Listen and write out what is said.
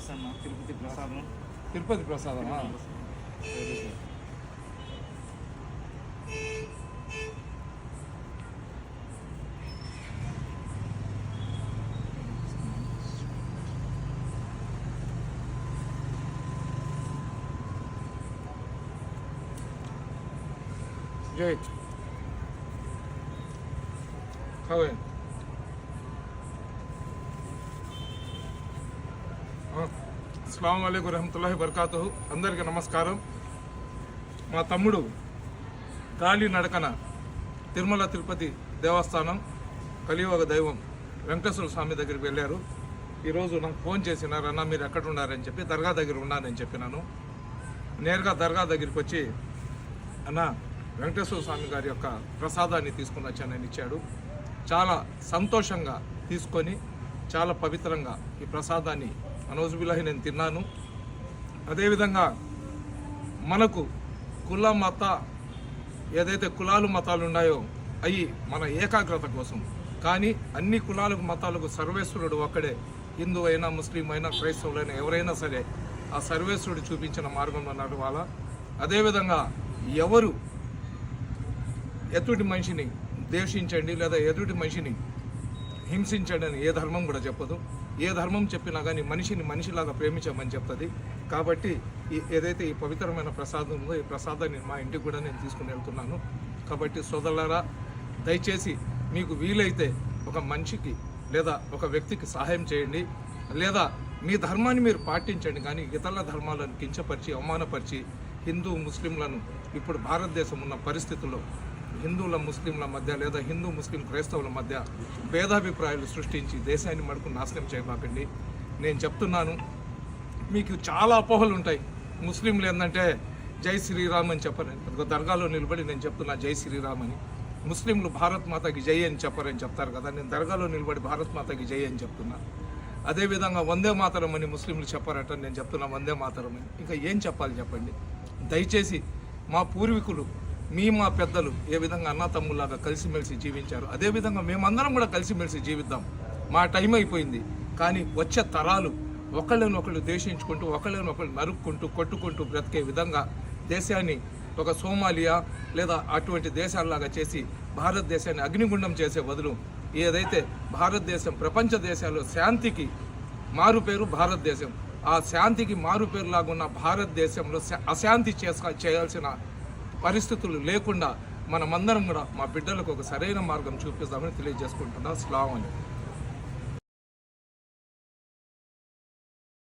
నమస్తే అన్న. తిరుపతి ప్రసాదం. తిరుపతి ప్రసాదమా? Very good. జై ఖావే అస్సలాము అలైకుం రహమతుల్లాహి బర్కాతుహు. అందరికీ నమస్కారం. మా తమ్ముడు గాలి నడకన తిరుమల తిరుపతి దేవస్థానం కలియుగ దైవం వెంకటేశ్వర స్వామి దగ్గరికి వెళ్ళారు. ఈరోజు నాకు ఫోన్ చేసినారు, అన్న మీరు ఎక్కడ ఉన్నారని చెప్పి. దర్గా దగ్గర ఉన్నానని చెప్పినాను. నేరుగా దర్గా దగ్గరికి వచ్చి, అన్న వెంకటేశ్వర స్వామి గారి యొక్క ప్రసాదాన్ని తీసుకుని వచ్చానని ఇచ్చాడు. చాలా సంతోషంగా తీసుకొని చాలా పవిత్రంగా ఈ ప్రసాదాన్ని అనౌజుబిల్లాహి నేను తిన్నాను. అదేవిధంగా మనకు కుల మత ఏదైతే కులాలు మతాలు ఉన్నాయో అవి మన ఏకాగ్రత కోసం, కానీ అన్ని కులాలకు మతాలకు సర్వేశ్వరుడు ఒక్కడే. హిందూ అయినా, ముస్లిం అయినా, క్రైస్తవులైనా ఎవరైనా సరే ఆ సర్వేశ్వరుడు చూపించిన మార్గంలో నడవాలా. అదేవిధంగా ఎవరు ఎదుటి మనిషిని ద్వేషించండి లేదా ఎదుటి మనిషిని హింసించండి అని ఏ ధర్మం కూడా చెప్పదు. ఏ ధర్మం చెప్పినా కానీ మనిషిని మనిషిలాగా ప్రేమించమని చెప్తుంది. కాబట్టి ఏదైతే ఈ పవిత్రమైన ప్రసాదం ఉందో ఈ ప్రసాదాన్ని మా ఇంటికి కూడా నేను తీసుకుని వెళ్తున్నాను. కాబట్టి సోదరులారా, దయచేసి మీకు వీలైతే ఒక మనిషికి లేదా ఒక వ్యక్తికి సహాయం చేయండి, లేదా మీ ధర్మాన్ని మీరు పాటించండి. కానీ ఇతరుల ధర్మాలను కించపరిచి అవమానపరిచి హిందూ ముస్లింలను ఇప్పుడు భారతదేశం ఉన్న పరిస్థితుల్లో హిందువుల ముస్లింల మధ్య లేదా హిందూ ముస్లిం క్రైస్తవుల మధ్య భేదాభిప్రాయాలు సృష్టించి దేశాన్ని మడుకు నాశనం చేయబాకండి. నేను చెప్తున్నాను, మీకు చాలా అపోహలు ఉంటాయి. ముస్లింలు ఏంటంటే జై శ్రీరామ్ అని చెప్పరు. దర్గాలో నిలబడి నేను చెప్తున్నా జై శ్రీరామ్ అని. ముస్లింలు భారత్ మాతకి జై అని చెప్పరని చెప్తారు కదా, నేను దర్గాలో నిలబడి భారత్ మాతకి జై అని చెప్తున్నా. అదేవిధంగా వందే మాతరం అని ముస్లింలు చెప్పారట, నేను చెప్తున్నా వందే మాతరం అని. ఇంకా ఏం చెప్పాలి చెప్పండి. దయచేసి మా పూర్వీకులు మా పెద్దలు ఏ విధంగా అన్నతమ్ములాగా కలిసిమెలిసి జీవించారు, అదేవిధంగా మేమందరం కూడా కలిసిమెలిసి జీవిద్దాం. మా టైం అయిపోయింది. కానీ వచ్చే తరాలు ఒకళ్ళనొకళ్ళు ద్వేషించుకుంటూ ఒకళ్ళనొకళ్ళు నరుక్కుంటూ కొట్టుకుంటూ బ్రతికే విధంగా దేశాన్ని ఒక సోమాలియా లేదా అటువంటి దేశాలలాగా చేసి భారతదేశాన్ని అగ్నిగుండం చేసే బదులు ఏదైతే భారతదేశం ప్రపంచ దేశాల్లో శాంతికి మారుపేరు భారతదేశం, ఆ శాంతికి మారుపేరులాగా ఉన్న భారతదేశంలో అశాంతి చేయాల్సిన పరిస్థితులు లేకుండా మనమందరం కూడా మా బిడ్డలకు ఒక సరైన మార్గం చూపిస్తామని తెలియజేసుకుంటున్నాం. అస్సలాము అలైకుం.